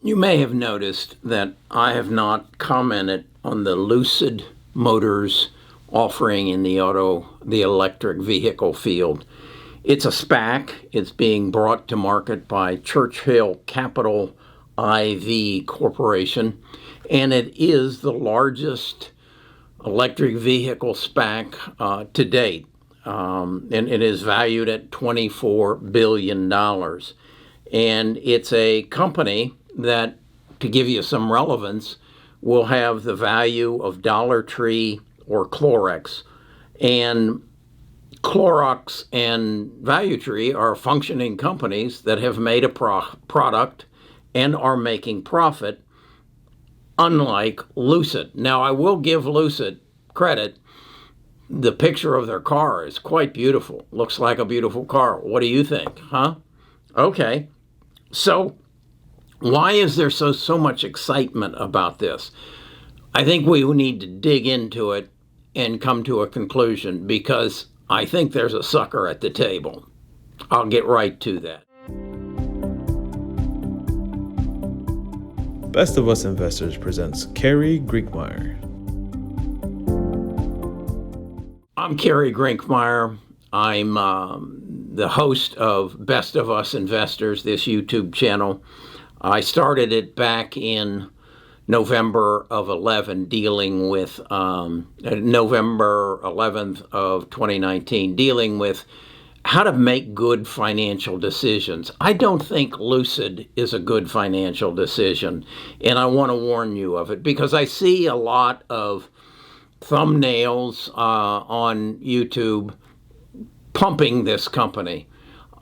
You may have noticed that I have not commented on the Lucid Motors offering in the electric vehicle field. It's a SPAC. It's being brought to market by Churchill Capital IV Corporation, and it is the largest electric vehicle SPAC to date. And it is valued at $24 billion. And it's a company that, to give you some relevance, will have the value of Dollar Tree or Clorox. And Clorox and Value Tree are functioning companies that have made a product and are making profit, unlike Lucid. Now, I will give Lucid credit. The picture of their car is quite beautiful. Looks like a beautiful car. What do you think, huh? Okay. So why is there so much excitement about this? I think we need to dig into it and come to a conclusion, because I think there's a sucker at the table. I'll get right to that. Best of Us Investors presents Kerry Grinkmeyer. I'm Kerry Grinkmeyer. I'm the host of Best of Us Investors, this YouTube channel. I started it back in November of 11, dealing with November 11th of 2019, dealing with how to make good financial decisions. I don't think Lucid is a good financial decision, and I want to warn you of it, because I see a lot of thumbnails on YouTube pumping this company.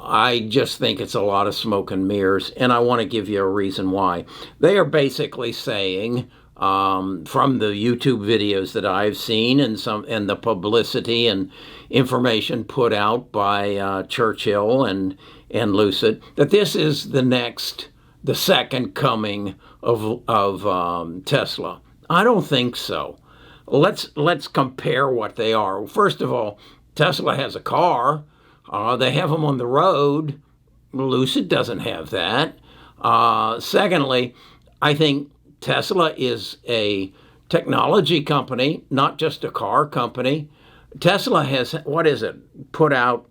I just think it's a lot of smoke and mirrors, and I want to give you a reason why. They are basically saying, from the YouTube videos that I've seen and the publicity and information put out by Churchill and Lucid, that this is the second coming of Tesla. I don't think so. Let's compare what they are. First of all, Tesla has a car. They have them on the road. Lucid doesn't have that. Secondly, I think Tesla is a technology company, not just a car company. Tesla has, put out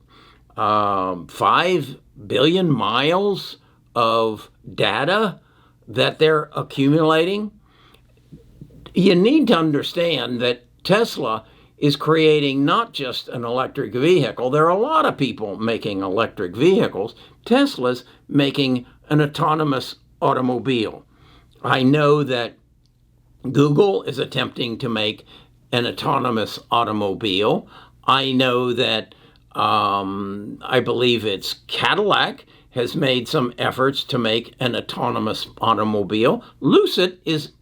5 billion miles of data that they're accumulating. You need to understand that Tesla is creating not just an electric vehicle. There are a lot of people making electric vehicles. Tesla's making an autonomous automobile. I know that Google is attempting to make an autonomous automobile. I know that I believe it's Cadillac has made some efforts to make an autonomous automobile. Lucid is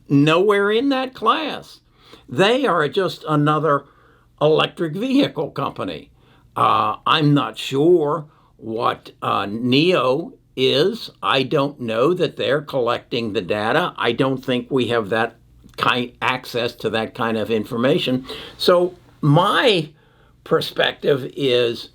nowhere in that class. They are just another electric vehicle company. I'm not sure what NIO is. I don't know that they're collecting the data. I don't think we have that access to that kind of information. So my perspective is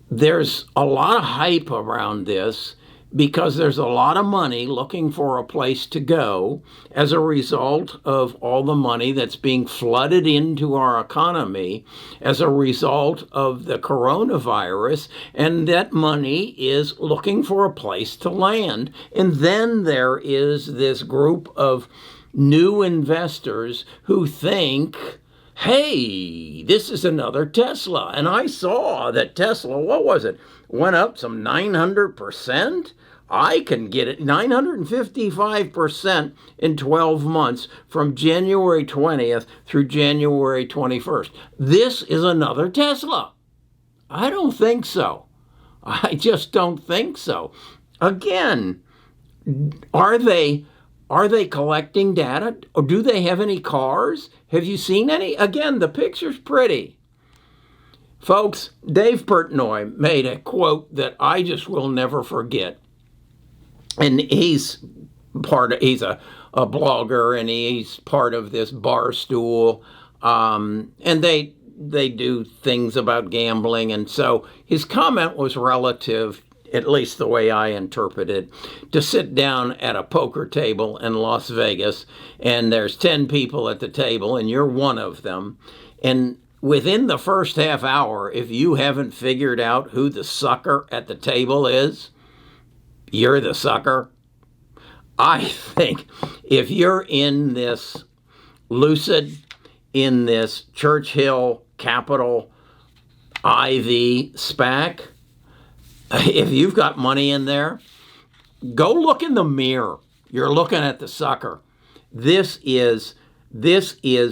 there's a lot of hype around this, because there's a lot of money looking for a place to go as a result of all the money that's being flooded into our economy as a result of the coronavirus, and that money is looking for a place to land. And then there is this group of new investors who think, hey, this is another Tesla. And I saw that Tesla, went up some 900%. I can get it 955% in 12 months from January 20th through January 21st. This is another Tesla. I don't think so. I just don't think so. Again, are they collecting data? Or do they have any cars? Have you seen any? Again, the picture's pretty. Folks, Dave Portnoy made a quote that I just will never forget. And he's a blogger, and he's part of this Barstool. And they do things about gambling. And so his comment was relative at least the way I interpret it, to sit down at a poker table in Las Vegas, and there's 10 people at the table, and you're one of them. And within the first half hour, if you haven't figured out who the sucker at the table is, you're the sucker. I think if you're in this Lucid, in this Churchill Capital IV SPAC, if you've got money in there, go look in the mirror. You're looking at the sucker. This is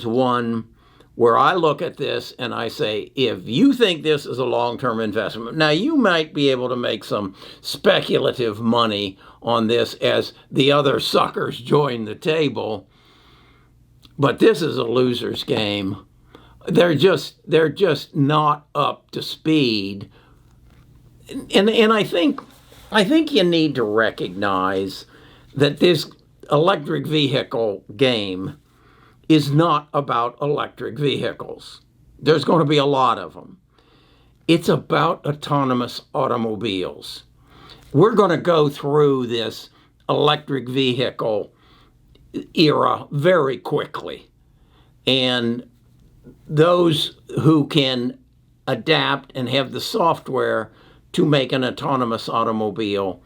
one where I look at this and I say, if you think this is a long-term investment, now you might be able to make some speculative money on this as the other suckers join the table, but this is a loser's game. They're just not up to speed. And I think you need to recognize that this electric vehicle game is not about electric vehicles. There's going to be a lot of them. It's about autonomous automobiles. We're going to go through this electric vehicle era very quickly. And those who can adapt and have the software to make an autonomous automobile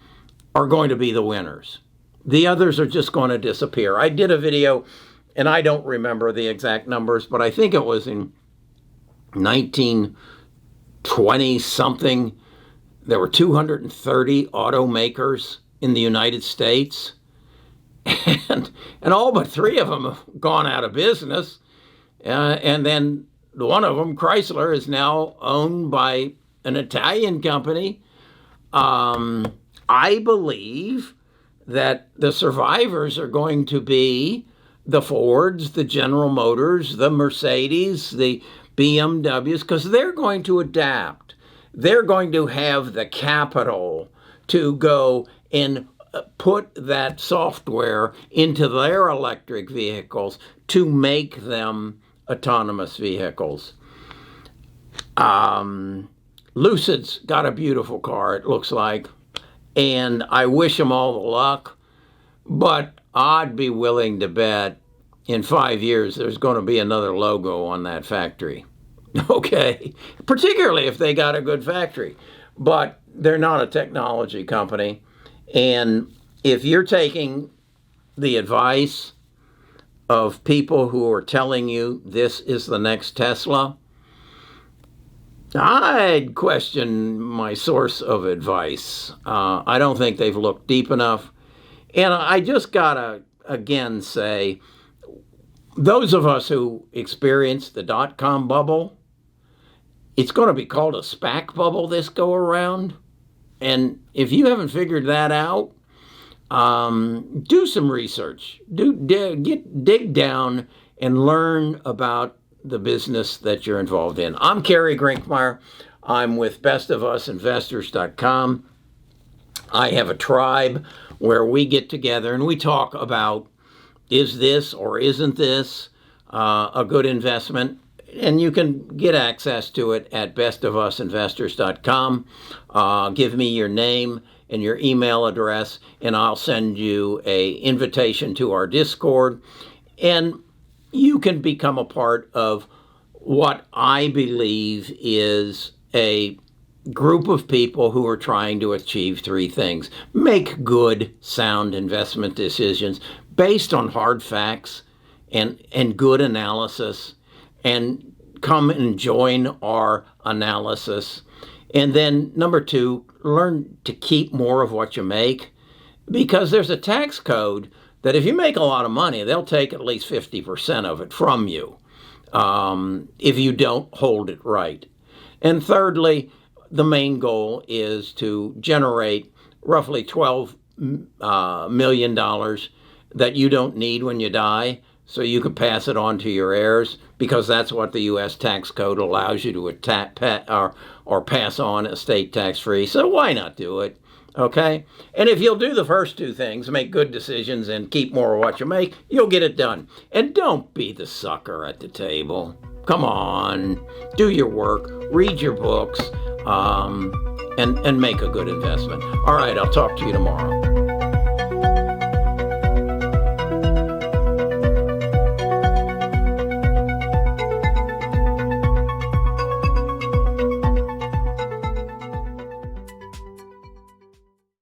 are going to be the winners. The others are just going to disappear. I did a video, and I don't remember the exact numbers, but I think it was in 1920 something. There were 230 automakers in the United States, and all but 3 of them have gone out of business. And then one of them, Chrysler, is now owned by an Italian company. I believe that the survivors are going to be the Fords, the General Motors, the Mercedes, the BMWs, because they're going to adapt. They're going to have the capital to go and put that software into their electric vehicles to make them autonomous vehicles. Lucid's got a beautiful car, it looks like, and I wish them all the luck, but I'd be willing to bet in 5 years there's going to be another logo on that factory. Okay, particularly if they got a good factory, but they're not a technology company. And if you're taking the advice of people who are telling you this is the next Tesla, I'd question my source of advice. I don't think they've looked deep enough. And I just gotta, again, say, those of us who experienced the dot-com bubble, it's going to be called a SPAC bubble this go around. And if you haven't figured that out, do some research. Dig down and learn about the business that you're involved in. I'm Kerry Grinkmeyer. I'm with bestofusinvestors.com. I have a tribe where we get together and we talk about, is this or isn't this a good investment? And you can get access to it at bestofusinvestors.com. Give me your name and your email address, and I'll send you an invitation to our Discord. And you can become a part of what I believe is a group of people who are trying to achieve 3 things. Make good, sound investment decisions based on hard facts and good analysis, and come and join our analysis. And then number 2, learn to keep more of what you make, because there's a tax code that if you make a lot of money, they'll take at least 50% of it from you if you don't hold it right. And thirdly, the main goal is to generate roughly $12 million that you don't need when you die, so you can pass it on to your heirs, because that's what the U.S. tax code allows you to pass on estate tax-free. So why not do it? Okay? And if you'll do the first 2 things, make good decisions and keep more of what you make, you'll get it done. And don't be the sucker at the table. Come on. Do your work. Read your books. and make a good investment. All right, I'll talk to you tomorrow.